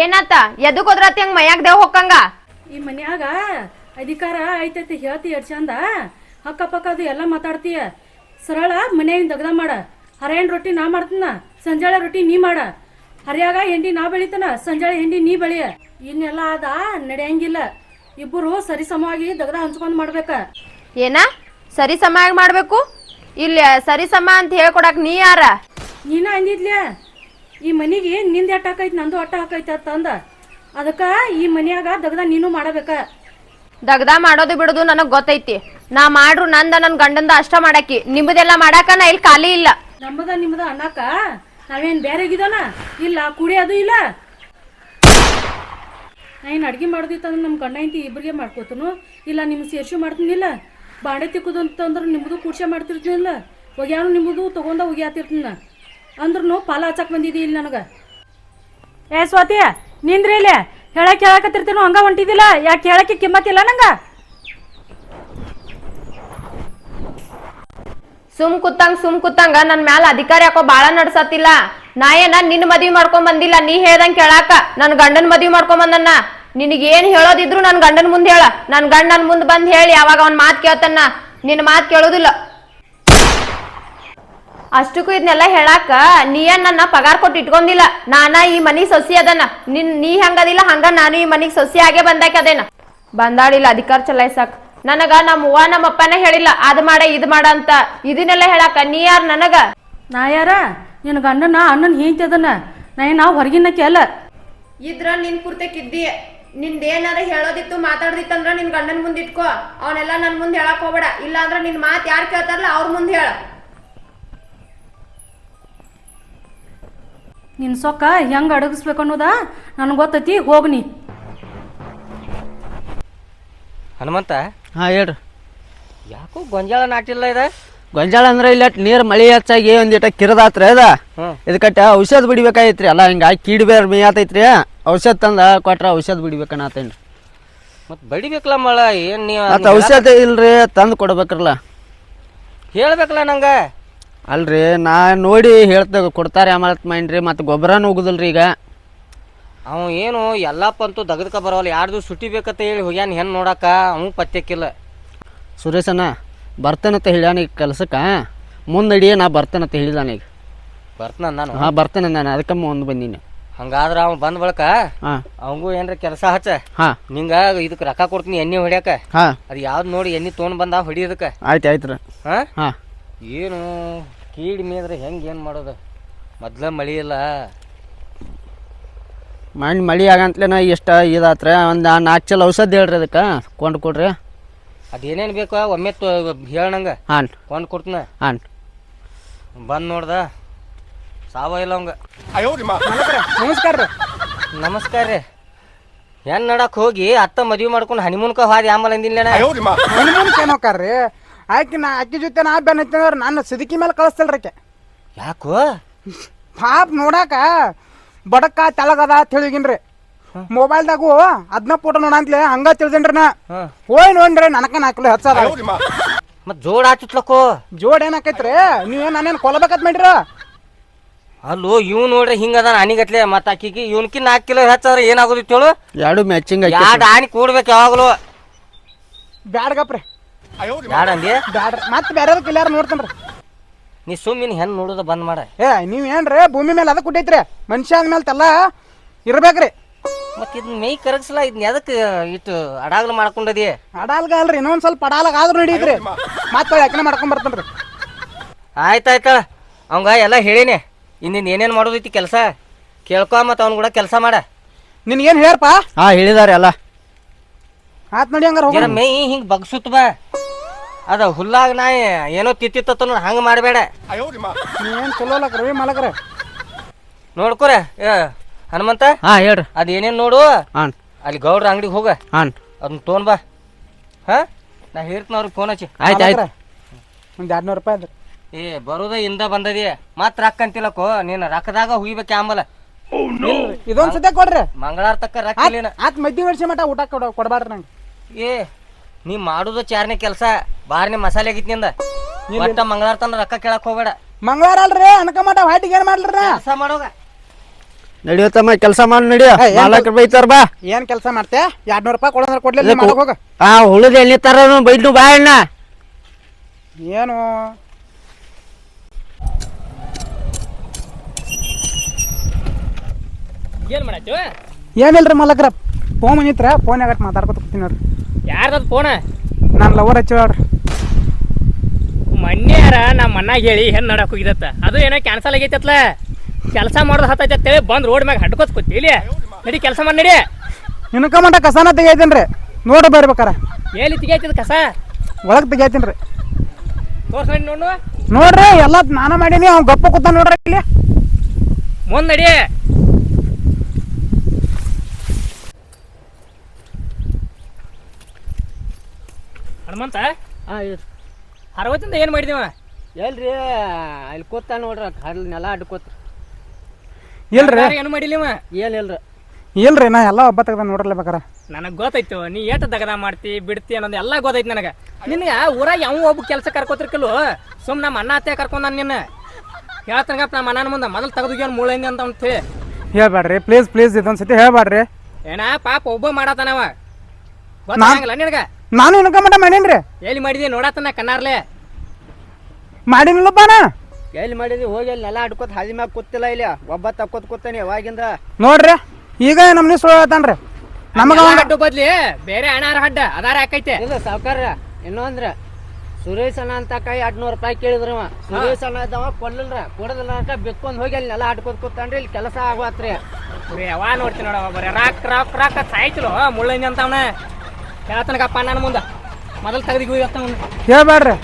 ಏನಾತ ಎದಕ್ ಹೋದ್ರತಿ ಹಂಗ ಮೈಯಾಗ ದೇವ್ ಹೊಕ್ಕಂಗ ಈ ಮನ್ಯಾಗ ಅಧಿಕಾರ ಐತೈತಿ ಹೇಳ್ತಿ ಎಷ್ಟ್ ಚಂದ ಹಕ್ಕ ಪಕ್ಕ ಅದು ಎಲ್ಲ ಮಾತಾಡ್ತೀಯ ಸರಳ ಮನ್ಯಾಗಿನ ದಗದ ಮಾಡ ಹರೇನ್ ರೊಟ್ಟಿ ನಾ ಮಾಡ್ತೀನ ಸಂಜಾಳೆ ರೊಟ್ಟಿ ನೀ ಮಾಡ ಹರಿಯಾಗ ಹೆಂಡಿ ನಾ ಬೆಳಿತಾನ ಸಂಜಾಳೆ ಹೆಂಡಿ ನೀ ಬೆಳಿಯ ಇನ್ನೆಲ್ಲ ಅದ ನಡೆಯಂಗಿಲ್ಲ ಇಬ್ಬರು ಸರಿಸಮವಾಗಿ ದಗದ ಹಂಚ್ಕೊಂಡ್ ಮಾಡ್ಬೇಕ ಏನ ಸರಿ ಸಮ ಮಾಡ್ಬೇಕು ಇಲ್ಲಿ ಸರಿ ಸಮ ಅಂತ ಹೇಳ್ಕೊಡಕ್ ನೀ ಯಾರ ನೀನ ಅಂದಿದ್ಲ್ಯಾ ಈ ಮನಿಗೆ ನಿಂದ ಎಟ್ಟ ಹಾಕೈತಿ ನಂದು ಅಟ್ಟ ಹಾಕೈತಿ ಅಂತಂದ ಅದಕ್ಕ ಈ ಮನ್ಯಾಗ ದಗದ ನೀನು ಮಾಡಬೇಕ ದಗ್ದ ಮಾಡೋದು ಬಿಡುದು ನನಗ್ ಗೊತ್ತೈತಿ ನಾ ಮಾಡ್ರು ನಂದ ನನ್ ಗಂಡಂದ ಅಷ್ಟ ಮಾಡಾಕಿ ನಿಮ್ಮದೆಲ್ಲ ಮಾಡಾಕ ನಾ ಇಲ್ಲಿ ಖಾಲಿ ಇಲ್ಲ ನಮ್ಮದ ನಿಮ್ಮದ ಅನ್ನಕ ನಾವೇನ್ ಬೇರೆಗಿದಾನ ಇಲ್ಲ ಕುಡಿ ಅದು ಇಲ್ಲ ನಾ ಏನು ಅಡ್ಗೆ ಮಾಡೋದಿತ್ತಂದ್ರೆ ನಮ್ಮ ಗಂಡ ಇಂತಿ ಇಬ್ಬರಿಗೆ ಮಾಡ್ಕೋತನು ಇಲ್ಲ ನಿಮ್ಗೆ ಸೇರ್ಸಿ ಮಾಡ್ತೀನಿಲ್ಲ ಬಾಂಡೆ ತಿಕ್ಕುದು ಅಂತಂದ್ರೆ ನಿಮ್ಮದು ಕೂಡ್ಸೆ ಮಾಡ್ತಿರ್ತೀನಿಲ್ಲ ಒಗ್ಯಾನು ನಿಮ್ಮದು ತೊಗೊಂಡ ಒಗ್ಯಾತಿರ್ತೀನ ಅಂದ್ರೂ ಪಾಲ ಹಚ್ಚಕ್ ಬಂದಿದ್ದಿ ಇಲ್ಲಿ ನನಗೆ ಏ ಸ್ವಾತಿ ನಿಂದ್ರಿ ಇಲ್ಲಿ ಹೇಳಕ್ಕೆ ಹೇಳಕತ್ತಿರ್ತೀನೋ ಹಂಗ ಹೊಂಟಿದಿಲ್ಲ ಯಾಕೆ ಹೇಳಕ್ಕೆ ಕಿಮ್ಮತ್ತಿಲ್ಲ ನಂಗೆ ಸುಮ್ ಕುತ್ತಂಗ ನನ್ ಮ್ಯಾಲ ಅಧಿಕಾರ ಯಾಕೋ ಬಾಳ ನಡ್ಸತ್ತಿಲ್ಲ ನಾ ಏನ ನಿನ್ ಮದ್ವಿ ಮಾಡ್ಕೊಂಡ್ ಬಂದಿಲ್ಲ ನೀ ಹೇಳ್ದಂಗ್ ಕೇಳಾಕ ನನ್ ಗಂಡನ್ ಮದ್ವಿ ಮಾಡ್ಕೊಂಡ್ ಬಂದನ್ನ ನಿನಗ್ ಏನ್ ಹೇಳೋದಿದ್ರು ನನ್ ಗಂಡನ್ ಮುಂದ್ ಹೇಳ ನನ್ ಗಂಡ ನನ್ ಮುಂದ್ ಬಂದ್ ಹೇಳಿ ಅವಾಗ ಅವ್ನ್ ಮಾತ್ ಕೇಳ್ತಾನ ನಿನ್ ಮಾತ್ ಕೇಳೋದಿಲ್ಲ ಅಷ್ಟಕ್ಕೂ ಇದನ್ನೆಲ್ಲ ಹೇಳಾಕ ನೀ ಏನ್ ನನ್ನ ಪಗಾರ ಕೊಟ್ಟು ಇಟ್ಕೊಂಡಿಲ್ಲ ನಾನ ಈ ಮನಿ ಸೊಸಿ ಅದನ್ನ ನೀ ಹಂಗದಿಲ್ಲ ಹಂಗ ನಾನು ಈ ಮನಿಗ್ ಸೊಸಿ ಆಗೇ ಬಂದಾಕ ಅದೇನ ಬಂದಾಡಿಲ್ಲ ಅಧಿಕಾರ ಚಲಾಯಿಸಾಕ್ ನನಗ ನಮ್ಮ ಅವ್ವ ನಮ್ಮ ಅಪ್ಪನೇ ಹೇಳಿಲ್ಲ ಅದ್ ಮಾಡ ಇದ್ ಮಾಡ ಅಂತ ಇದನ್ನೆಲ್ಲ ಹೇಳಾಕ ನೀ ಯಾರ ನನಗ ನಾ ಯಾರ ನಿನ್ನ ಗಂಡನ ಅಣ್ಣನ ಹೇಳ್ತದನ್ನ ನಾವು ಹೊರಗಿನಕ್ಕೆ ಅಲ್ಲ ಇದ್ರ ನಿನ್ ಪೂರ್ತಕ್ಕಿದ್ದಿ ನಿಂದೇನಾರ ಹೇಳೋದಿತ್ತು ಮಾತಾಡ್ದಿತ್ತಂದ್ರ ನಿನ್ ಗಂಡನ್ ಮುಂದ್ ಇಟ್ಕೋ ಅವನೆಲ್ಲ ನನ್ ಮುಂದ್ ಹೇಳಕ್ ಹೋಗ್ಬೇಡ ಇಲ್ಲ ಅಂದ್ರ ನಿನ್ ಮಾತ್ ಯಾರ್ ಕೇಳ್ತಾರಲ್ಲ ಅವ್ರ ಮುಂದ್ ಹೇಳ ನಿನ್ನ ಸೊಕ್ಕ ಹೆಂಗೆ ಅಡಗಿಸ್ಬೇಕು ಅನ್ನೋದ ನನಗೆ ಗೊತ್ತೈತಿ ಹೋಗ್ನಿ ಹನುಮಂತ ಹಾಂ ಹೇಳ್ರಿ ಯಾಕೋ ಗೊಂಜಾಳ ನಾಟಿಲ್ಲ ಇದ ಗೊಂಜಾಳ ಅಂದ್ರೆ ಇಲ್ಲ ನೀರು ಮಳೆ ಹೆಚ್ಚಾಗಿ ಒಂದಿಟ ಕಿರದಾತ್ರಿ ಅದ ಇದಕ್ಕೆ ಔಷಧ ಬಿಡ್ಬೇಕಾಗಿತ್ರಿ ಅಲ್ಲ ಹಿಂಗಾಗಿ ಕೀಡಿ ಬೇರೆ ಮೇಯತೈತ್ರಿ ಔಷಧ ತಂದ ಕೊಟ್ರ ಔಷಧ ಬಿಡ್ಬೇಕನ್ನತೇನ್ರಿ ಮತ್ತೆ ಬಡಿಬೇಕಲ್ಲ ಮಳ ಏನು ನೀವು ಮತ್ತು ಔಷಧ ಇಲ್ರಿ ತಂದು ಕೊಡ್ಬೇಕ್ರಲ್ಲ ಹೇಳ್ಬೇಕಲ್ಲ ನಂಗೆ ಅಲ್ರಿ ನಾ ನೋಡಿ ಹೇಳ್ತ ಕೊಡ್ತಾರೆ ಆಮತ್ ಮೈನ್ರಿ ಮತ್ತು ಗೊಬ್ಬರನೂ ಹೋಗುದಿಲ್ರಿ ಈಗ ಅವ ಏನು ಎಲ್ಲಪ್ಪ ಅಂತೂ ದಗದಕ ಬರೋಲ್ಲ ಯಾರ್ದು ಸುಟ್ಟಿ ಬೇಕಂತ ಹೇಳಿ ಹೋಗ್ಯಾನ ಹೆಣ್ಣು ನೋಡಕ್ಕ ಅವ ಪತ್ಯಕ್ಕಿಲ್ಲ ಸುರೇಶನ ಬರ್ತೇನಂತ ಹೇಳ್ಯಾನ ಈಗ ಕೆಲ್ಸಕ್ಕೆ ಮುಂದಡಿ ನಾ ಬರ್ತೇನಂತ ಹೇಳಿದಾನ ಈಗ ಬರ್ತನ ನಾನು ಹಾಂ ಬರ್ತೇನೆ ನಾನು ಅದಕ್ಕೆ ಮುಂದೆ ಬಂದೀನಿ ಹಂಗಾದ್ರೆ ಅವ ಬಂದ ಬಳಕ ಹಾಂ ಅವಂಗೂ ಏನ್ರ ಕೆಲಸ ಹಚ್ಚ ಹಾಂ ನಿಂಗ ಇದಕ್ಕೆ ರೊಕ್ಕ ಕೊಡ್ತೀನಿ ಎಣ್ಣೆ ಹೊಡ್ಯಾಕ ಹಾಂ ಅದು ಯಾವ್ದು ನೋಡಿ ಎಣ್ಣೆ ತೊಗೊಂಡು ಬಂದ ಹೊಡಿಯೋದಕ್ಕೆ ಆಯ್ತು ಆಯ್ತು ರೀ ಹಾಂ ಹಾಂ ಏನು ಕೀಡಿ ಮೇದ್ರೆ ಹೆಂಗೆ ಏನು ಮಾಡೋದು ಮೊದ್ಲ ಮಳಿ ಇಲ್ಲ ಮಳೆ ಆಗಂತಲೇ ಎಷ್ಟು ಇದಾತ್ರಿ ಒಂದು 4 ಚೀಲ ಔಷಧ ಹೇಳ್ರಿ ಅದಕ್ಕೆ ಕೊಂಡು ಕೊಡ್ರಿ ಅದೇನೇನು ಬೇಕು ಒಮ್ಮೆ ಹೇಳಂಗೆ ಹಾಂ ಕೊಂಡು ಕೊಡ್ತೀನ ಹಾಂ ಬಂದು ನೋಡ್ದ ಸಾವ ಇಲ್ಲ ಅವಂಗ ನಮಸ್ಕಾರ ರೀ ನಮಸ್ಕಾರ ರೀ ಹೆಣ್ಣು ನಡಕ್ಕೆ ಹೋಗಿ ಅತ್ತ ಮದುವೆ ಮಾಡ್ಕೊಂಡು ಹನಿಮೂನ್ಕ ಹೋದ ಆಮೇಲೆ ಅಂದಿಲ್ಲ ಏನೋಕಾರ್ರಿ ಆಕಿ ಜೊತೆ ನಾ ಬೆನ್ ಹತ್ತಿದ್ರೆ ನಾನು ಸಿದಕಿ ಮೇಲೆ ಕಳಿಸ್ತಲ್ರಿ ಯಾಕೋ ಪಾಪ ನೋಡಾಕ ಬಡಕ ತೆಳಗದ ತಿಳಿಗಿನ್ರಿ ಮೊಬೈಲ್ದಾಗು ಅದನ್ನ ಫೋಟೋ ನೋಡಂತ್ಲೆ ಹಂಗ ತಿಳಿದೇನ್ರಿ ನಾ ಹೋಯ್ ನೋಡ್ರಿ ನನಕ ನಾಲ್ಕು ಹಚ್ಚದ ಮತ್ತು ಜೋಡ್ ಆಚುತ್ಲಕ್ಕೋ ಜೋಡ್ ಏನಾಕೈತ್ರಿ ನೀವೇನು ನಾನೇನು ಕೊಲ್ಲಬೇಕತ್ ಮಾಡ್ರಿ ಅಲ್ಲೋ ಇವ್ ನೋಡ್ರಿ ಹಿಂಗದ ಆನಿಗತ್ಲೆ ಮತ್ತು ಆಕಿಗೆ ಇವ್ನಕಿ 4 ಕಿಲೋ ಹೆಚ್ಚಾದ್ರೆ ಏನಾಗೋದಿತ್ತು ಹೇಳು ಎರಡು ಮ್ಯಾಚಿಂಗ್ ಎರಡು ಆನಿ ಕೂಡ್ಬೇಕು ಯಾವಾಗಲೂ ಬ್ಯಾಡ್ಗಪ್ರಿ ಬ್ಯಾಡ ಅಂದಿ ಬ್ಯಾಡ್ರಿ ಮತ್ತೆ ಬೇರೆ ಕಿಲ್ಲಾರ ನೋಡ್ತೇನ್ರಿ ನೀ ಸುಮ್ಮಿನ ಹೆಣ್ಣು ನೋಡೋದು ಬಂದ್ ಮಾಡ ನೀವೇನ್ರಿ ಭೂಮಿ ಮೇಲೆ ಅದಕ್ಕೆ ಕೊಟ್ಟೈತ್ರಿ ಮನುಷ್ಯ ಅಂದ್ಮೇಲೆ ತೆಲ್ಲ ಇರ್ಬೇಕ್ರಿ ಮತ್ತು ಇದನ್ನ ಮೈ ಕರಗಿಸಲ ಇದನ್ನ ಎದಕ್ಕೆ ಇಟ್ಟು ಅಡಾಗ್ಲು ಮಾಡ್ಕೊಂಡದಿ ಅಡಾಲ್ಗ ಅಲ್ರಿ ಇನ್ನೊಂದು ಸ್ವಲ್ಪ ಅಡಾಲಾಗ ಆದ್ರೂ ನಡೀತ್ರಿ ಮತ್ತೆ ಯಾಕೆ ಮಾಡ್ಕೊಂಡ್ ಬರ್ತೇನ್ರಿ ಆಯ್ತಾಯ್ತ ಅವಂಗ ಎಲ್ಲ ಹೇಳೀನಿ ಇನ್ನಿಂದ ಏನೇನು ಮಾಡೋದೈತಿ ಕೆಲಸ ಕೇಳ್ಕೊ ಮತ್ತು ಅವ್ನು ಕೂಡ ಕೆಲಸ ಮಾಡ ನಿನ್ಗೇನು ಹೇಳ್ಪ ಹಾಂ ಹೇಳಿದಾರೆ ಎಲ್ಲ ಆತ್ ನಡಿ ಹಂಗಾರ ಹೋಗೋಣ ಮೈ ಹಿಂಗೆ ಬಗ್ಸುತ್ತ ಬಾ ಅದ ಹುಲ್ಲಾಗ ನಾ ಏನೋ ತಿತ್ತಿತ್ತ ಹಂಗೆ ಮಾಡಬೇಡ ನೀವೇನು ಚಲೋ ಅಲ್ಲಕ ರವಿ ಮಾಲಕ್ರ ನೋಡ್ಕೊರ ಹನುಮಂತ ಹಾಂ ಹೇಳ್ರಿ ಅದೇನೇನು ನೋಡು ಹಾಂ ಅಲ್ಲಿ ಗೌಡ್ರ ಅಂಗಡಿಗೆ ಹೋಗ ಹಾಂ ಅದನ್ನ ತೊಗೊಂಡ್ ಬಾ ಹಾಂ ನಾ ಹೇಳ್ತೀನಿ ಅವ್ರಿಗೆ ಫೋನ್ ಹಚ್ಚಿ ಆಯ್ತು ಆಯ್ತು ಒಂದು 200 ರೂಪಾಯಿ ಅದ್ರಿ ಬರೋದ ಇಂದ ಬಂದದಿ ಮತ್ತೆ ರೊಕ್ಕ ಅಂತಿಲ್ಲಕೋ ನೀನು ರೊಕ್ಕದಾಗ ಹುಯ್ಬೇಕು ಆಂಬಲ ಇದೊಂದು ಸದ್ಯ ಕೊಡ್ರಿ ಮಂಗಳಾರ ತಕ್ಕ ರೊಕ್ಕ ಇಲ್ಲೇನ ಆತ್ ಮದ್ದಿ ವರ್ಷ ಮಟ ಊಟ ಕೊಡಬಾರ್ರಿ ನಂಗೆ ನೀ ಮಾಡುದು ಚಾರ್ನೆ ಕೆಲಸ ಬಾರ್ನೆ ಮಸಾಲೆ ಆಗಿತ್ತು ನಿಂದ ಒಟ್ಟ ಮಂಗಳಾರ ತನ ರೊಕ್ಕ ಕೇಳಕ್ ಹೋಗ್ಬೇಡ ಮಂಗಳವಾರ ಅಲ್ರಿ ಅನ್ಕ ಮಟ ವಾಟಿಗೆ ಏನು ಮಾಡ್ರಿ ಕೆಲಸ ಮಾಡೋಗ ನಡಿಯೋತಮ್ಮ ಕೆಲಸ ಮಾಡಿ ನಡಿಯೋ ಏ, ಏನ್ ಮಾಲಕ್ರು ಬೈತಾರ ಬಾ ಏನ್ ಕೆಲಸ ಮಾಡ್ತೆ 200 ರೂಪಾಯಿ ಕೊಡೋದ್ರ ಕೊಡ್ಲಿಲ್ಲ ಮಾಡಕ್ ಹೋಗ ಆ ಹುಳದ ಎಲ್ಲಿ ತರ ಬೈದು ಬಾ ಅಣ್ಣ ಏನು ಏನ್ ಮಾಡಾಯ್ತು ಏನಿಲ್ರಿ ಮಲಕ್ರ ಫೋನ್ ಬಂದಿತ್ರ ಫೋನ್ ಆಗಟ್ ಮಾತಾಡ್ಕೊತ ಕೂತೀನಿ ನೋಡ್ರಿ ಯಾರ್ದದ್ ಫೋನ ನಾನು ಲವರ್ ಹಚ್ಚಿವ್ರಿ ಮನ್ಯಾರ ನಮ್ಮ ಮನ್ನಾಗ ಹೇಳಿ ಹೆಣ್ ನಡಕ್ ಹೋಗಿದತ್ತ ಅದು ಏನೋ ಕ್ಯಾನ್ಸಲ್ ಆಗೈತತ್ಲ ಕೆಲಸ ಮಾಡೋದು ಹತ್ತೈತೆ ಬಂದ್ ರೋಡ್ ಮ್ಯಾಗ ಹಡ್ಕೋತ್ ಕೂತಿ ಇಲ್ಲಿ ನಡಿ ಕೆಲಸ ಮಾಡಿ ನಡಿ ಇನ್ಕ ಮಟ ಕಸಾನ ತೆಗಿಯತೀನ್ರಿ ನೋಡ್ರಿ ಬರ್ಬೇಕಾರ ಎಲ್ಲಿ ತೆಗಿಯತ್ತದ ಕಸ ಒಳಗ್ ತೆಗಿಯತೀನ್ರಿ ತೋರ್ಸ್ ನಡಿ ನೋಡು ನೋಡ್ರಿ ಎಲ್ಲ ನಾನ ಮಾಡೀನಿ ಅವ್ನು ಗಪ್ಪ ಕೂತ ನೋಡ್ರಿ ಇಲ್ಲಿ ಮುಂದ್ ನಡಿ ಹನುಮಂತ ಅರವತ್ತಿಂದ ಏನ್ ಮಾಡಿದೀವ ಎಲ್ರಿ ಅಲ್ಲಿ ಕೂತ ನೋಡ್ರಿ ಅಲ್ಲಿ ನೆಲ ಅಡ್ಕೋತ ಇಲ್ರಿ ಏನು ಮಾಡಿಲ್ಲ ಏನಿಲ್ರಿ ಇಲ್ರಿ ನಾ ಎಲ್ಲ ಒಬ್ಬ ತೆಗ್ದ ನೋಡ್ರಲ್ಲ ಬೇಕಾರ ನನಗೆ ಗೊತ್ತಾಯ್ತು ನೀ ಏಟ ದಗದ ಮಾಡ್ತಿ ಬಿಡ್ತಿ ಅನ್ನೋದು ಎಲ್ಲ ಗೊತ್ತೈತಿ ನನಗೆ ನಿನಗೆ ಊರಾಗ ಯಾವ ಒಬ್ಬ ಕೆಲಸ ಕರ್ಕೋತಿರ್ಕಲ್ಲು ಸುಮ್ಮನೆ ನಮ್ಮ ಅಣ್ಣ ಅತ್ತೆ ಕರ್ಕೊಂಡ್ ನಿನ್ನ ಹೇಳ್ತಾನಗಪ್ಪ ನಮ್ಮ ಅಣ್ಣನ ಮುಂದೆ ಮೊದಲು ತೆಗೆದು ಮುಳ್ಳೈಂದಿ ಅಂತ ಅಂತೆ ಹೇಳ್ಬೇಡ್ರಿ ಪ್ಲೀಸ್ ಪ್ಲೀಸ್ ಇದೊಂದ್ಸತಿ ಹೇಳ್ಬೇಡ್ರಿ ಏನ ಪಾಪ ಒಬ್ಬ ಮಾಡತಾನವ ಗೊತ್ತಾಗಲ್ಲ ನಿನಗೆ ನಾನು ಇನ್ಕ ಮಟ ಮಾಡೀನ್ರಿ ಎಲ್ಲಿ ಮಾಡಿದಿ ನೋಡತನ ಕಣ್ಣಾರ್ಲೆ ಮಾಡೀನಿಲ್ಲಪ್ಪ ನಾ ಎಲ್ಲಿ ಮಾಡಿದ್ವಿ ಹೋಗಿ ಅಲ್ಲಿ ನೆಲ ಅಡ್ಕೋತ ಹಳಿ ಮ್ಯಾಗ ಕೂತಿಲ್ಲ ಇಲ್ಲಿ ಒಬ್ಬ ತಕ್ಕೋತ್ ಕೂತಾನೆ ಯಾವಾಗಿಂದ ನೋಡ್ರಿ ಈಗ ನಮ್ನಿ ಸುಳ್ಳು ಹೇಳ್ತಾನ್ರಿ ನಮಗ ಅಡ್ಡು ಬದ್ಲಿ ಬೇರೆ ಅಣ್ಣಾರ ಹಡ್ಡ ಅದಾರ ಹಾಕೈತೆ ಇಲ್ಲ ಸಾವ್ಕಾರ ಇನ್ನೂ ಅಂದ್ರೆ ಸುರೇಶ್ ಅಣ್ಣ ಅಂತ ಕೈ 200 ರೂಪಾಯಿ ಕೇಳಿದ್ರವ ಸುರೇಶ್ ಅಣ್ಣ ಇದ್ದವ ಕೊಡ್ಲಿಲ್ರ ಕೊಡದಿಲ್ಲ ಅಂತ ಬೆಕ್ಕೊಂಡ್ ಹೋಗಿ ಅಲ್ಲಿ ನೆಲ ಅಡ್ಕೋತ್ ಕೂತಾನ್ರಿ ಇಲ್ಲಿ ಕೆಲಸ ಆಗೋತ್ರಿ ಯಾವ ನೋಡ್ತೀನಿ ನೋಡವ ಬರೀ ರಾಕ್ ರಾಕ್ ರಾಕ್ ಸಾಯ್ತಿಲು ಮುಳ್ಳೈಂದಿ ಅಂತವನ ಹೇಳ್ತಾನಗಪ್ಪ ನನ್ನ ಮುಂದೆ ಮೊದಲು ತೆಗೆದು ಇವತ್ತವನು ಹೇಳ್ಬೇಡ್ರಿ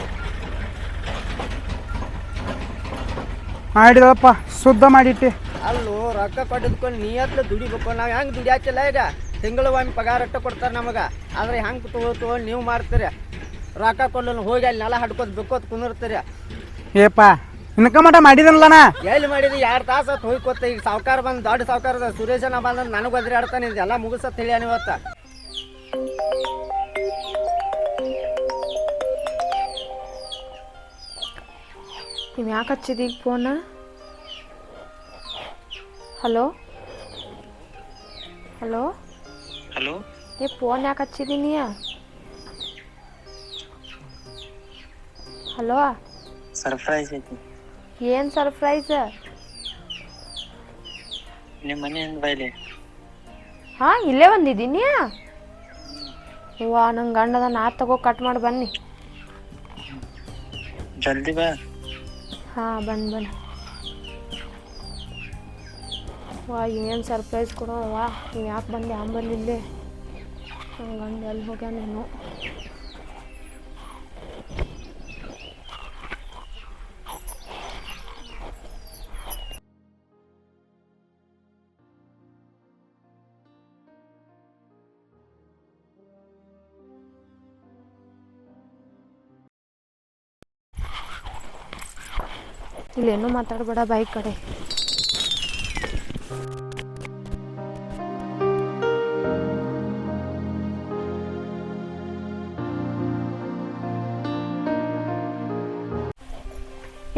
ಮಾಡಿದಪ್ಪ ಶುದ್ಧ ಮಾಡಿಟ್ಟಿ ಅಲ್ಲೂ ರೊಕ್ಕ ಕೊಟ್ಟಿದ್ಕೊಂಡು ನೀಯತ್ಲ ದುಡಿಬೇಕು ನಾವು ಹೆಂಗೆ ದುಡಿಯಾಕಿಲ್ಲ ಈಗ ತಿಂಗಳು ಒಮ್ಮೆ ಪಗಾರ ಅಟ್ಟ ಕೊಡ್ತಾರೆ ನಮಗೆ ಆದ್ರೆ ಹೆಂಗೆ ತಗೋದು ನೀವು ಮಾಡ್ತೀರಿ ರೊಕ್ಕ ಕೊಡಲು ಹೋಗಿ ಅಲ್ಲಿ ನೆಲ ಹಡ್ಕೋತ ಬೆಕ್ಕೋತ್ ಕುಂದಿರ್ತೀರಿ ಏಪ್ಪ ಇನ್ಕ ಮಟ ಮಾಡಿದನಲ್ಲನ ಎಲ್ಲಿ ಮಾಡಿದ್ರಿ 2 ತಾಸು ಹೋಯ್ಕೋತ ಈಗ ಸಾವ್ಕಾರ ಬಂದು ದೊಡ್ಡ ಸಾವ್ಕಾರ ಸುರೇಶನ ಬಂದ್ರೆ ನನಗೆ ಒದ್ರಿ ಆಡ್ತಾನೆ ಇದೆಲ್ಲ ಮುಗಿಸತ್ ಹೇಳ್ಯಾನ ಇವತ್ತು ನೀವು ಯಾಕೆ ಹಚ್ಚಿದಿ ಈಗ ಫೋನ್ ಹಲೋ ಹಲೋ ಹಲೋ ಏ ಫೋನ್ ಯಾಕೆ ಹಚ್ಚಿದೀನಿ ಹಲೋ ಸರ್ಪ್ರೈಸ್ ಐತಿ ಏನು ಸರ್ಪ್ರೈಸ್ ನಿಮ್ಮ ಮನೆಯಿಂದ ಬೈಲಿ ಹಾಂ ಇಲ್ಲೇ ಬಂದಿದ್ದೀನಿ ವಾ ನಂಗೆ ಗಂಡದ ನಾ ತಗೋ ಕಟ್ ಮಾಡಿ ಬನ್ನಿ ಜಲ್ದಿ ಬಾ ಹಾಂ ಬನ್ನಿ ವಾ ಏನು ಸರ್ಪ್ರೈಸ್ ಕೊಡೋ ವಾ ನೀವು ಯಾಕೆ ಬಂದೆ ಬಂದಿಲ್ಲೇ ನನ್ನ ಗಂಡ ಎಲ್ಲಿ ಹೋಗ್ಯ ನೀನು ಇಲ್ಲೇನೂ ಮಾತಾಡಬೇಡ ಬೈಕ್ ಕಡೆ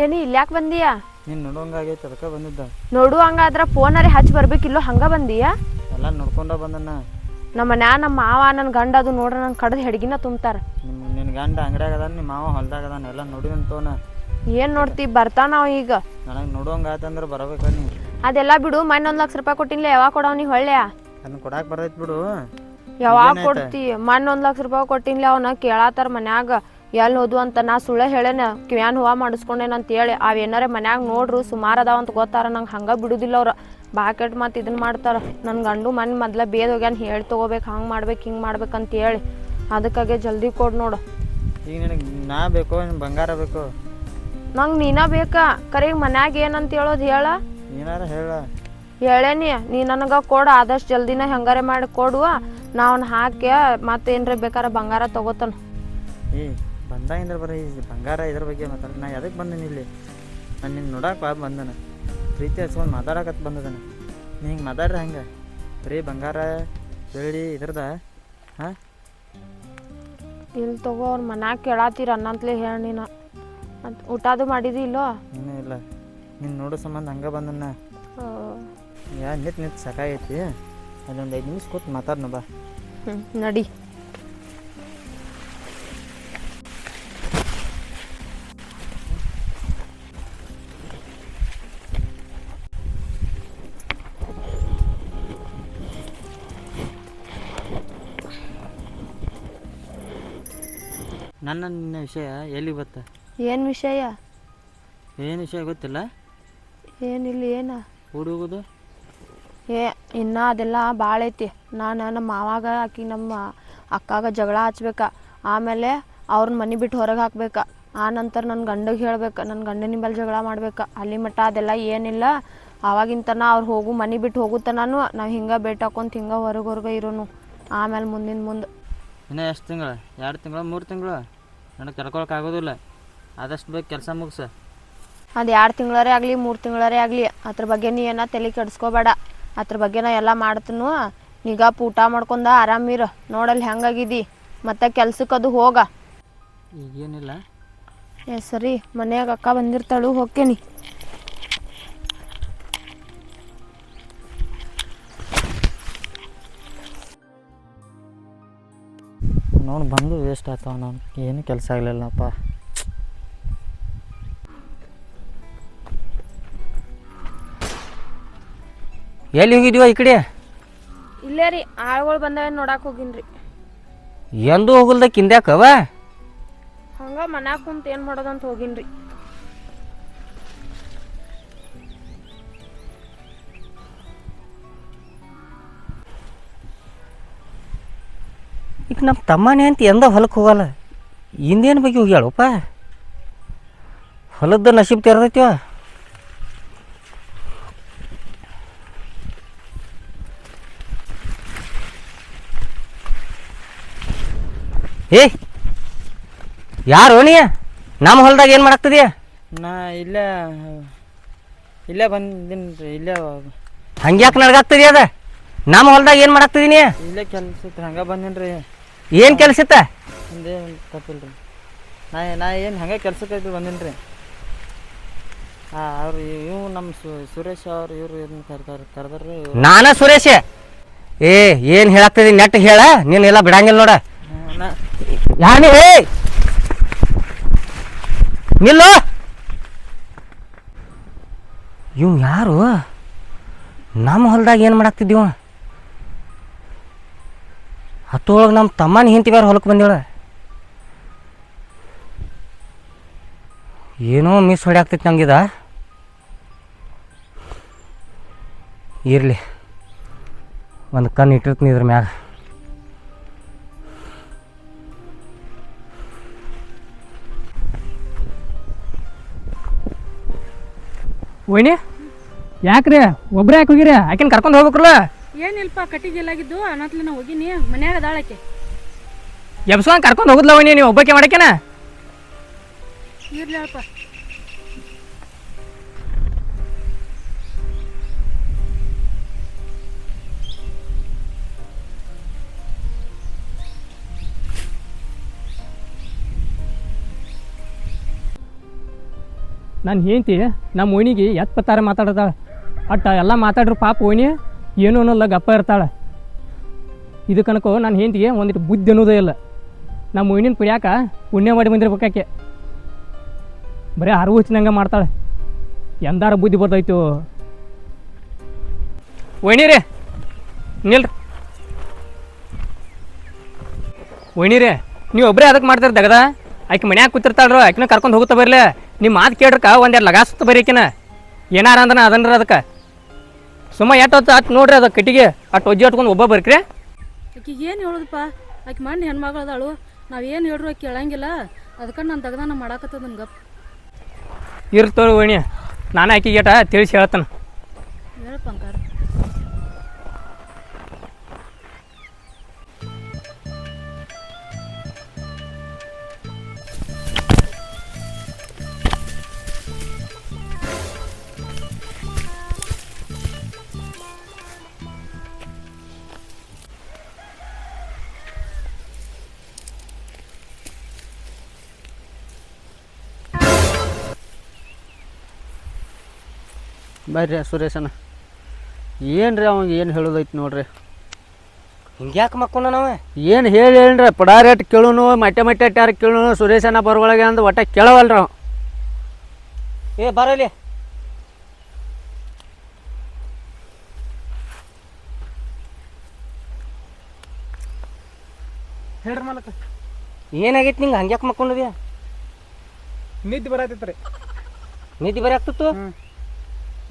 ಏನಿ ಇಲ್ಯಾಕೆ ಬಂದೀಯಾ ನೀನು ನೋಡೋಂಗಾಗೈತೆ ಅದಕ್ಕೆ ಬಂದಿದ್ದ ನೋಡು ಹಂಗಾದ್ರ ಫೋನರೇ ಹಚ್ಚಿ ಬರ್ಬೇಕಿಲ್ಲೋ ಹಂಗ ಬಂದೀಯಾ ಎಲ್ಲ ನೋಡ್ಕೊಂಡ ಬಂದಣ್ಣ ನಮ್ಮ ಮನ್ಯಾಗ ನಮ್ಮ ಮಾವ ನನ್ನ ಗಂಡ ಅದು ನೋಡ್ರ ನಂಗೆ ಕಡ್ದು ಹೆಡ್ಗಿನ ತುಂಬ್ತಾರ ನಿನ್ನ ಗಂಡ ಅಂಗಡಿಯಾಗ ಅದಾನ ನಿಮ್ಮ ಮಾವ ಹೊಲ್ದಾಗ ಅದಾನ ಎಲ್ಲ ನೋಡಿದಂತವನ ಏನು ನೋಡ್ತಿ ಬರ್ತಾನ ಈಗ ನನಗೆ ನೋಡೋಂಗಾಯ್ತಂದ್ರೆ ಬರಬೇಕ ನೀ ಅದೆಲ್ಲ ಬಿಡು ಮೊನ್ನೆ 1 ಲಕ್ಷ ರೂಪಾಯಿ ಕೊಟ್ಟಿಲ್ಲ ಯಾವಾಗ ಕೊಡವ್ ನೀ ಹೊಳ್ಳ್ಯಾ ಅದನ್ನ ಕೊಡಾಕ್ ಬರ್ತೈತಿ ಬಿಡು ಯಾವಾಗ ಕೊಡ್ತಿ ಮೊನ್ನೆ 1 ಲಕ್ಷ ರೂಪಾಯಿ ಕೊಟ್ಟಿಲ್ಲ ಅವನ ಕೇಳಾತಾರ ಮನ್ಯಾಗ ಎಲ್ಲಿ ಹೋದು ಅಂತ ನಾ ಸುಳ್ಳ ಹೇಳೇನ ಕಿವ್ಯಾನ್ ಹೂವ ಮಾಡಿಸ್ಕೊಂಡೇನಂತ ಹೇಳಿ ಅವೇನಾರ ಮನ್ಯಾಗ ನೋಡ್ರು ಸುಮಾರು ಅದಾವ ಅಂತ ಗೊತ್ತಾರ ನಂಗೆ ಹಂಗೆ ಬಿಡುದಿಲ್ಲ ಅವ್ರು ಬಾಕೆಟ್ ಮತ್ತು ಇದನ್ನ ಮಾಡ್ತಾರ ನನ್ನ ಗಂಡು ಮೊದಲ ಬೇದ್ ಹೋಗ್ಯಾನ ಹೇಳಿ ತೊಗೋಬೇಕು ಹಂಗೆ ಮಾಡ್ಬೇಕು ಹಿಂಗೆ ಮಾಡ್ಬೇಕಂತ ಹೇಳಿ ಅದಕ್ಕಾಗೆ ಜಲ್ದಿ ಕೊಡು ನೋಡು ಈಗ ನಿನಗೆ ನಾ ಬೇಕು ನಿನ್ ಬಂಗಾರ ಬೇಕು ನಂಗೆ ನೀನ ಬೇಕಾ ಕರೆ ಮನ್ಯಾಗ ಏನಂತ ಹೇಳೋದು ಹೇಳ ಏನಾರ ಹೇಳ ಹೇಳೇನಿ ನೀ ನನಗೆ ಕೊಡು ಆದಷ್ಟು ಜಲ್ದಿನ ಹೆಂಗಾರೆ ಮಾಡಿ ಕೊಡುವ ನಾವನ್ನ ಹಾಕಿ ಮತ್ತೇನ್ರ ಬೇಕಾರ ಬಂಗಾರ ತಗೋತಾನ ಏ ಬಂದಾಗಿಂದ್ರೆ ಬರೀ ಈ ಬಂಗಾರ ಇದ್ರ ಬಗ್ಗೆ ಮಾತಾಡ ನಾ ಎದಕ್ಕೆ ಬಂದೇನಿ ಇಲ್ಲಿ ನಾನು ನಿನ್ನ ನೋಡಕ್ಕೆ ಬಾ ಬಂದನ ಪ್ರೀತಿ ಹಚ್ಕೊಂಡು ಮಾತಾಡಕತ್ ಬಂದದನ ನೀ ಹಿಂಗೆ ಮಾತಾಡ್ರಿ ಹಂಗೆ ಬರೀ ಬಂಗಾರ ಬೆಳ್ಳಿ ಇದ್ರದ ಹಾಂ ಇಲ್ಲಿ ತಗೋ ಅವ್ರ ಮನ್ಯಾಗ ಕೇಳಾತೀರ ಅನ್ನಂತಲೇ ಹೇಳಿ ನೀನು ಮತ್ತು ಊಟದು ಮಾಡಿದಿ ಇಲ್ಲೋ ಇನ್ನೂ ಇಲ್ಲ ನಿನ್ನ ನೋಡೋ ಸಂಬಂಧ ಹಂಗೆ ಬಂದನ್ನ ನಿಂತು ಸಾಕಾಗೈತಿ ಅಲ್ಲೊಂದು 5 ನಿಮಿಷ ಕೂತು ಮಾತಾಡ್ನ ಬಾ. ನಡಿ. ನಿನ್ನ ವಿಷಯ ಎಲ್ಲಿ ಬತ್ತ? ಏನ್ ವಿಷಯ? ಏನು ವಿಷಯ ಗೊತ್ತಿಲ್ಲ? ಏನಿಲ್ಲ. ಏನ ಓಡಿ ಹೋಗೋದು? ಇನ್ನ ಅದೆಲ್ಲ ಭಾಳ ಐತಿ. ನಾನು ನಮ್ಮ ಮಾವಾಗ ಆಕಿ ನಮ್ಮ ಅಕ್ಕಾಗ ಜಗಳ ಹಚ್ಬೇಕ. ಆಮೇಲೆ ಅವ್ರನ್ನ ಮನೆ ಬಿಟ್ಟು ಹೊರಗೆ ಹಾಕ್ಬೇಕ. ಆ ನಂತರ ನನ್ನ ಗಂಡಗೆ ಹೇಳ್ಬೇಕು, ನನ್ನ ಗಂಡನ ಮೇಲೆ ಜಗಳ ಮಾಡ್ಬೇಕು. ಅಲ್ಲಿ ಮಟ್ಟ ಅದೆಲ್ಲ ಏನಿಲ್ಲ. ಆವಾಗಿನ ಅವ್ರು ಹೋಗು ಮನೆ ಬಿಟ್ಟು ಹೋಗುತ್ತಾನು ನಾವು ಹಿಂಗೆ ಭೇಟಿ ಹಾಕೊಂತ ಹಿಂಗೆ ಹೊರಗೆ ಇರೋನು. ಆಮೇಲೆ ಮುಂದೆ ಇನ್ನೂ ಎಷ್ಟು ತಿಂಗಳು? 2 ತಿಂಗಳು 3 ತಿಂಗಳು? ನನಗೆ ಕರ್ಕೊಳಕ್ಕೆ ಆಗೋದಿಲ್ಲ. ಆದಷ್ಟು ಬೇಗ ಕೆಲಸ ಮುಗಿಸ. ಅದು 2 ತಿಂಗಳರೇ ಆಗಲಿ 3 ತಿಂಗಳರೇ ಆಗಲಿ ಅದ್ರ ಬಗ್ಗೆ ನೀ ಏನ ತಲೆ ಕೆಡಿಸ್ಕೋಬೇಡ. ಅದ್ರ ಬಗ್ಗೆ ನಾ ಎಲ್ಲ ಮಾಡ್ತೀನು. ಈಗ ಊಟ ಮಾಡ್ಕೊಂಡ ಆರಾಮಿರು. ನೋಡಲ್ಲಿ ಹೆಂಗಾಗಿದ್ದಿ. ಮತ್ತೆ ಕೆಲ್ಸಕ್ಕೆ ಅದು ಹೋಗ. ಈಗೇನಿಲ್ಲ. ಸರಿ, ಮನ್ಯಾಗ ಅಕ್ಕ ಬಂದಿರ್ತಾಳು, ಹೋಗ್ತೇನಿ. ನೋಡಿ ಬಂದು ವೇಸ್ಟ್ ಆಗ್ತಾವ. ನಾನು ಏನು ಕೆಲಸ ಆಗಲಿಲ್ಲಪ್ಪ. ಎಲ್ಲಿ ಹೋಗಿದ್ವ ಈ ಕಡೆ? ಇಲ್ಲೇ ರೀ, ಆಳುಗಳು ಬಂದವೆ ನೋಡಕ್ಕೆ ಹೋಗಿನ್ರಿ. ಎಂದೂ ಹೋಗಲ್ದ ಕಿಂದ್ಯಾಕವ? ಹಂಗ ಮನ್ಯಾಗ ಕುಂತ ಏನು ಮಾಡೋದಂತ ಹೋಗಿನ್ರಿ. ಈಗ ನಮ್ಮ ತಮ್ಮನೇ ಅಂತ ಎಂದ ಹೊಲಕ್ಕೆ ಹೋಗಲ್ಲ. ಹಿಂದೇನು ಬಗ್ಗೆ ಹೋಗ್ಯಾಳಪ್ಪ? ಹೊಲದ ನಸೀಬ್ ತೆರೆದೈತಿವ. ಏ ಯಾರು ನೀ? ನಮ್ಮ ಹೊಲದಾಗ ಏನು ಮಾಡಾಕ್ತದೀಯ? ನಾ ಇಲ್ಲೇ ಬಂದಿನಿ ರೀ. ಇಲ್ಲೇ ಹಂಗ್ಯಾಕೆ ನಡ್ಗಾಗ್ತದಿ ಅದ? ನಮ್ಮ ಹೊಲದಾಗ ಏನು ಮಾಡಾಕ್ತದೀನಿ? ಇಲ್ಲೇ ಕೆಲಸ ಇತ್ತು ಹಂಗೆ ಬಂದಿನಿ ರೀ. ಏನು ಕೆಲಸ ಇತ್ತ? ಹಿಂದೇನು ತಪ್ಪಿಲ್ಲ ರೀ. ನಾ ಏನು ಹಂಗೆ ಕೆಲ್ಸಕ್ಕೆ ಐತಿ ಬಂದಿನಿ ರೀ. ಅವ್ರು ಇವು ನಮ್ಮ ಸುರೇಶ್ ಅವ್ರು ಇವ್ರು ಏನು ಕರೆದ್ರಿ. ನಾನ ಸುರೇಶ. ಏನು ಹೇಳಾಕ್ತದಿ ನೆಟ್ ಹೇಳ. ನೀನೆಲ್ಲ ಬಿಡಂಗಿಲ್ಲ ನೋಡ. ಯಾರು ನಿಲ್ಲು. ಇವ್ ಯಾರು? ನಮ್ಮ ಹೊಲದಾಗ ಏನು ಮಾಡಾಕ್ತಿದ್ದೀವ? ಹತ್ತೊಳಗೆ ನಮ್ಮ ತಮ್ಮನ ಹಿಂತಿ ಬೇರೆ ಹೊಲಕ್ಕೆ ಬಂದೇಳ. ಏನೋ ಮಿಸ್ ಹೊಡ್ಯಾಕ್ತೈತಿ ನಂಗಿದ. ಇರಲಿ, ಒಂದು ಕಣ್ಣು ಇಟ್ಟಿರ್ತೀನಿ ಇದ್ರ ಮ್ಯಾಗ. ವೈನಿ ಯಾಕ್ರಿ ಒಬ್ರೇ ಯಾಕೆ ಹೋಗಿರಿ? ಆಕಿನ ಕರ್ಕೊಂಡು ಹೋಗ್ಬೇಕ್ರಲ್ಲ. ಏನಿಲ್ಪ ಕಟ್ಟಿಗೆ ಎಲ್ಲಾಗಿದ್ದು ಅನ್ನತ್ಲಿ ನಾ ಹೋಗಿನಿ. ಮನ್ಯಾಗ ಅದಾಳಕ್ಕೆ ಎಬ್ಸ್ಕೊಂಡು ಕರ್ಕೊಂಡು ಹೋಗುದ್ಲ ವೈನಿ, ನೀವು ಒಬ್ಬಕ್ಕೆ ಮಾಡಕ್ಕೇನ? ಇರ್ಲಿ ಅಲ್ಪ. ನಾನು ಹೆಂಡ್ತಿ ನಮ್ಮ ಓಣಿಗೆ ಎತ್ಪತ್ತಾರೆ ಮಾತಾಡ್ತಾಳೆ. ಅಟ್ಟ ಎಲ್ಲ ಮಾತಾಡ್ರು ಪಾಪ ಓಣಿ ಏನೂ ಅನ್ನೋಲ್ಲ, ಗಪ್ಪ ಇರ್ತಾಳೆ. ಇದು ಕನಕೋ ನನ್ನ ಹೆಂಡ್ತಿಗೆ ಒಂದಿಟ್ಟು ಬುದ್ಧಿ ಅನ್ನೋದೇ ಇಲ್ಲ. ನಮ್ಮ ಓಣಿನ ಕುಡಿಯಾಕ ಪುಣ್ಯ ಮಾಡಿ ಬಂದಿರ್ಬೇಕಾಕೆ. ಬರೀ ಅರಿವು ಹೆಚ್ಚಿನಂಗೆ ಮಾಡ್ತಾಳೆ. ಎಂದಾರ ಬುದ್ಧಿ ಬರ್ತೈತು. ಓಣಿ ರೀ ನಿಲ್ರಿ. ಓಣಿ ರೀ ನೀವು ಒಬ್ಬರೇ ಅದಕ್ಕೆ ಮಾಡ್ತಾರೆ ದಗದ? ಆಕೆ ಮನ್ಯಾಗ ಕೂತಿರ್ತಾಳ್ರು, ಆಕಿನ ಕರ್ಕೊಂಡು ಹೋಗುತ್ತಾ ಬರಲಿ. ನಿಮ್ಮ ಮಾತು ಕೇಳ್ರಕ ಒಂದೆರಡು ಲಗಾಸುತ್ತ ಬರೀಕಿನ ಏನಾರ ಅಂದ್ರೆ ಅದನ್ರ ಅದಕ್ಕೆ ಸುಮ್ಮ ಎಟ್ಟೊತ್ತು ಅಟ್ ನೋಡ್ರಿ. ಅದಕ್ಕೆ ಕಟ್ಟಿಗೆ ಅಟ್ಟು ಒಜ್ಜಿ ಅಟ್ಕೊಂಡು ಒಬ್ಬ ಬರ್ಕ್ರಿ. ಆಕಿಗೆ ಏನು ಹೇಳೋದಪ್ಪ? ಆಕೆ ಮಣ್ಣು ಹೆಣ್ಮಗಳು ಅದಾಳು. ನಾವೇನು ಹೇಳ್ರು ಆಕೆ ಕೇಳಂಗಿಲ್ಲ. ಅದಕ್ಕೆ ನಾನು ತೆಗ್ದಾನ ಮಾಡಾಕತ್ತದ ನನ್ಗೆ. ಇರ್ತೋಳು ವಣಿ, ನಾನು ಆಕಿಗೆ ಏಟ ತಿಳಿಸಿ ಹೇಳ್ತಾನೆ. ಹೇಳಪ್ಪ ಅಂಕಾರ. ಬರ್ರಿ ಸುರೇಶನ. ಏನ್ರಿ ಅವಂಗೆ ಏನು ಹೇಳೋದೈತಿ ನೋಡ್ರಿ. ಹಿಂಗ್ಯಾಕೆ ಮಕ್ಕೊಂಡ ನಾವ ಏನು ಹೇಳ್ರಿ ಪಡಾರೇಟ್ ಕೇಳುನು ಮಟ್ಟೆ ಟ್ಯಾರ ಕೇಳುನು ಸುರೇಶನ ಬರೊಳಗೆ ಅಂದ್ ಒಟ್ಟ ಕೇಳವಲ್ರಿ ಅವ. ಏ ಬರಲಿ ಹೇಳ್ರಿ ಮಾಲಕ. ಏನಾಗೈತಿ ನಿಂಗೆ ಹಂಗ್ಯಾಕೆ ಮಕ್ಕೊಂಡದ್ಯಾ? ನಿದ್ದೆ ಬರತೈತ್ರಿ. ನಿದ್ದೆ ಬರೀ ಆಗ್ತಿತ್ತು.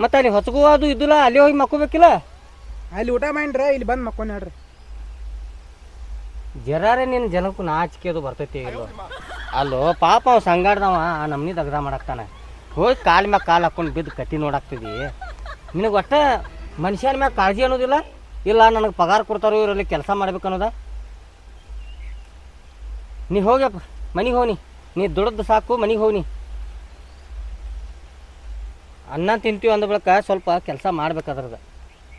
ಮತ್ತೆ ಅಲ್ಲಿ ಹೊಸಗೂ ಅದು ಇದ್ದಿಲ್ಲ, ಅಲ್ಲಿ ಹೋಗಿ ಮಕ್ಕೋಬೇಕಿಲ್ಲ. ಅಲ್ಲಿ ಊಟ ಮಾಡ್ರಿ, ಇಲ್ಲಿ ಬಂದು ಮಕ್ಕೊಂಡ್ ಹೇಳ್ರಿ. ಜರಾರೆ ನಿನ್ನ ಜನಕ್ಕೂ ನಾಚಿಕೆ ಅದು ಬರ್ತೈತಿ ಇಲ್ವ? ಅಲ್ಲೋ ಪಾಪ ಅವ ಸಂಗಾಡ್ದವ ಆ ನಮ್ನಿ ದಗ್ದ ಮಾಡಾಕ್ತಾನೆ. ಹೋಗಿ ಕಾಲ ಮ್ಯಾಗ ಕಾಲು ಹಾಕೊಂಡು ಬಿದ್ದು ಕಟ್ಟಿ ನೋಡಾಕ್ತಿದ್ದಿ. ನಿನಗೆ ಒಟ್ಟ ಮನುಷ್ಯನ ಮ್ಯಾಗ ಕಾಳಜಿ ಅನ್ನೋದಿಲ್ಲ. ಇಲ್ಲ ನನಗೆ ಪಗಾರ ಕೊಡ್ತಾರೋ ಇವರಲ್ಲಿ ಕೆಲಸ ಮಾಡ್ಬೇಕು ಅನ್ನೋದ. ನೀ ಹೋಗ್ಯಪ್ಪ ಮನೆಗೆ ಹೋಗಿ, ನೀ ದುಡ್ದು ಸಾಕು, ಮನೆಗೆ ಹೋಗಿ. ಅನ್ನ ತಿಂತೀವಿ ಅಂದ ಬಳಿಕ ಸ್ವಲ್ಪ ಕೆಲಸ ಮಾಡ್ಬೇಕಾದ್ರದ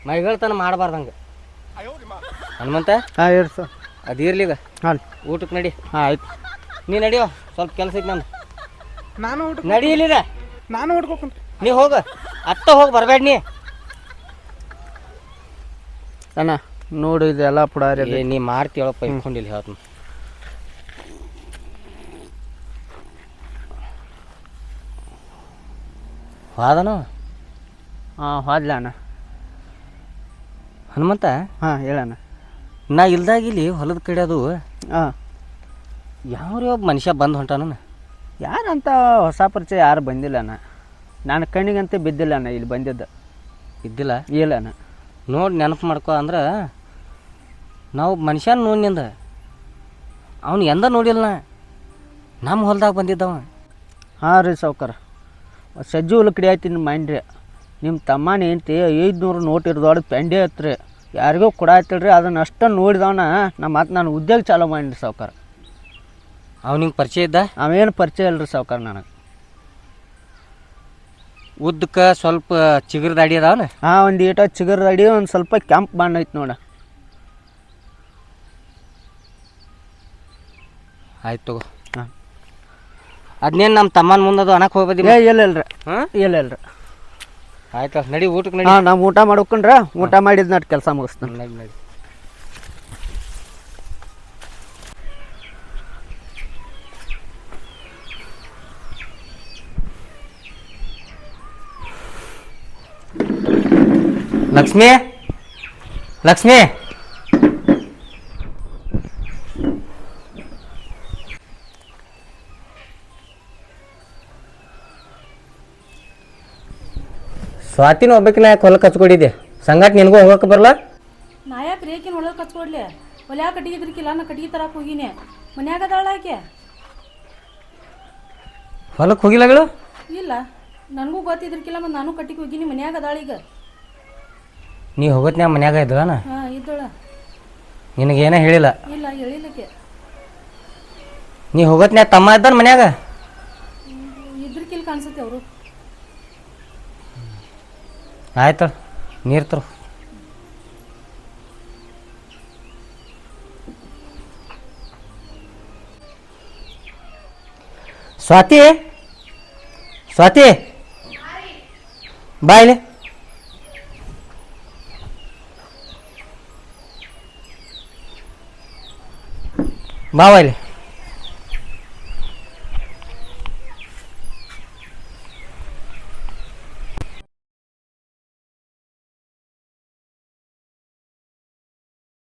ಮೈಗಳ್ತನ ಮಾಡಬಾರ್ದಂಗೆ. ಹನುಮಂತ ಹಾಂ ಹೇಳಿ ಸರ್. ಅದಿರ್ಲಿಗ ಹಾಂ ಊಟಕ್ಕೆ ನಡಿ. ಹಾಂ ಆಯ್ತು. ನೀ ನಡಿಯೋ, ಸ್ವಲ್ಪ ಕೆಲಸ ಐತಿ ನಂದು. ನಾನು ಊಟ ನಡಿಲಿಲ್ಲ ನಾನು ಊಟ್ಕೋಕೊಂಡ್ರಿ. ನೀ ಹೋಗ, ಅತ್ತ ಹೋಗಿ ಬರಬೇಡ ನೀ. ಅಣ್ಣ ನೋಡು ಇದೆಲ್ಲ ಪುಡಾರಿ. ಏ ನೀ ಮಾಡ್ತೀವಳಪ್ಪ ಇಟ್ಕೊಂಡಿಲ್ಲ ಹೇಳ್ತೀನಿ. ಹೋದನು ಹಾಂ ಹೋದ್ಲ ಅಣ್ಣ. ಹನುಮಂತ, ಹಾಂ ಹೇಳಣ್ಣ. ನಾ ಇಲ್ದಾಗಿಲ್ಲಿ ಹೊಲದ ಕಡೆ ಅದು ಹಾಂ ಯಾವ್ರಿ ಒಬ್ಬ ಮನುಷ್ಯ ಬಂದು ಹೊಂಟಾನ. ಯಾರಂತ ಹೊಸ ಪರಿಚಯ ಯಾರು ಬಂದಿಲ್ಲ ಅಣ್ಣ. ನಾನು ಕಣ್ಣಿಗಂತೆ ಬಿದ್ದಿಲ್ಲ ಅಣ್ಣ ಇಲ್ಲಿ ಬಂದಿದ್ದ. ಇದ್ದಿಲ್ಲ ಇಲ್ಲ ಅಣ್ಣ. ನೋಡಿ ನೆನಪು ಮಾಡ್ಕೊ. ಅಂದ್ರೆ ನಾವು ಮನುಷ್ಯನ ನೋಡಿನಿಂದ ಅವನು ಎಂದ ನೋಡಿಲ್ಲ. ನಮ್ಮ ಹೊಲ್ದಾಗ ಬಂದಿದ್ದವ. ಹಾಂ ರೀ ಸಾವ್ಕಾರ, ಸಜ್ಜು ಹುಲ್ ಕಡಿ ಆಯ್ತು ನಿಮ್ಮ ಮೈಂಡ್ರಿ. ನಿಮ್ಮ ತಮ್ಮನ ಹೆಂಡ್ತಿ 500 ನೋಟ್ ಇರ್ದೊಡ್ದು ಪೆಂಡೆ ಹತ್ರಿ ಯಾರಿಗೂ ಕೊಡಾಯ್ತಿಲ್ರಿ. ಅದನ್ನ ಅಷ್ಟ ನೋಡಿದವನ ಮತ್ತು ನಾನು ಉದ್ಯೋಗ ಚಾಲೂ ಮಾಡಿರಿ ಸಾವ್ಕಾರ. ಅವನಿಗೆ ಪರಿಚಯ ಇದ್ದ? ಅವೇನು ಪರಿಚಯ ಇಲ್ರಿ ಸಾವ್ಕಾರ ನನಗೆ. ಉದ್ದಕ್ಕೆ ಸ್ವಲ್ಪ ಚಿಗುರು ದಾಡಿ ಅದಾವನ? ಹಾಂ ಒಂದು ಈಟ ಚಿಗುರು ಅಡಿ, ಒಂದು ಸ್ವಲ್ಪ ಕೆಂಪು ಬಣ್ಣ ಐತೆ ನೋಡ. ಆಯ್ತು ತಗೋ. ಹಾಂ ಅದನ್ನೇನು ನಮ್ಮ ತಮ್ಮನ ಮುಂದದು ಅನ್ನಕ್ಕೆ ಹೋಗ್ಬೋದಿಲ್ಲ? ಇಲ್ಲ ಇಲ್ರಿ. ಹಾಂ ಇಲ್ಲ ಇಲ್ರಿ. ಆಯ್ತು ನಡಿ, ಊಟಕ್ಕೆ ನಡಿ. ಹಾಂ ನಾವು ಊಟ ಮಾಡ್ಕೊಂಡ್ರೆ ಊಟ ಮಾಡಿದ್ ನಟ್ ಕೆಲಸ ಮುಗಿಸ್ತಾನೆ. ನಡಿ ನಡಿ. ಲಕ್ಷ್ಮಿ, ಲಕ್ಷ್ಮಿ, ಸ್ವಾತಿನ ಒಬ್ಬಕಿನ ಯಾಕೆ ಹೊಲಕ್ಕೆ ಹಚ್ಕೊಂಡಿದ್ದೆ? ಸಂಗಾಟ ನಿನಗೂ ಹೋಗಕ್ಕೆ ಬರಲ್ಲ? ನಾ ಯಾಕೆ ರೇಕಿನ ಒಳಗೆ ಕಚ್ಕೊಡ್ಲಿ? ಒಲ್ಯಾ ಕಟ್ಟಿಗೆ ಇದ್ರಕಿಲ್ಲ, ನಾ ಕಟ್ಟಿಗೆ ತರಕ್ಕೆ ಹೋಗಿನಿ. ಮನ್ಯಾಗ ಅದಾಳ ಆಕೆ? ಹೊಲಕ್ಕೆ ಹೋಗಿಲ್ಲಗಳು? ಇಲ್ಲ, ನನಗೂ ಗೊತ್ತಿದ್ರಕಿಲ್ಲ, ಮತ್ತು ನಾನು ಕಟ್ಟಿಗೆ ಹೋಗಿನಿ. ಮನ್ಯಾಗ ಅದಾಳ ಈಗ. ನೀ ಹೋಗತ್ನ್ಯಾ ಮನ್ಯಾಗ ಇದ್ದಳನ? ಹಾಂ ಇದ್ದಳ. ನಿನಗೇನ ಹೇಳಿಲ್ಲ? ಇಲ್ಲ ಹೇಳಿಲ್ಲಕ್ಕೆ. ನೀ ಹೋಗತ್ನ್ಯಾ ತಮ್ಮ ಇದ್ದಾನ ಮನ್ಯಾಗ? ಇದ್ರಕಿಲ್ ಕಾಣಿಸುತ್ತೆ ಅವರು. ಆಯ್ತು ನೀರು ತರು. ಸ್ವಾತಿ, ಸ್ವಾತಿ ಬಾ ಇಲ್ಲಿ. ಬಾವ ಇಲ್ಲಿ.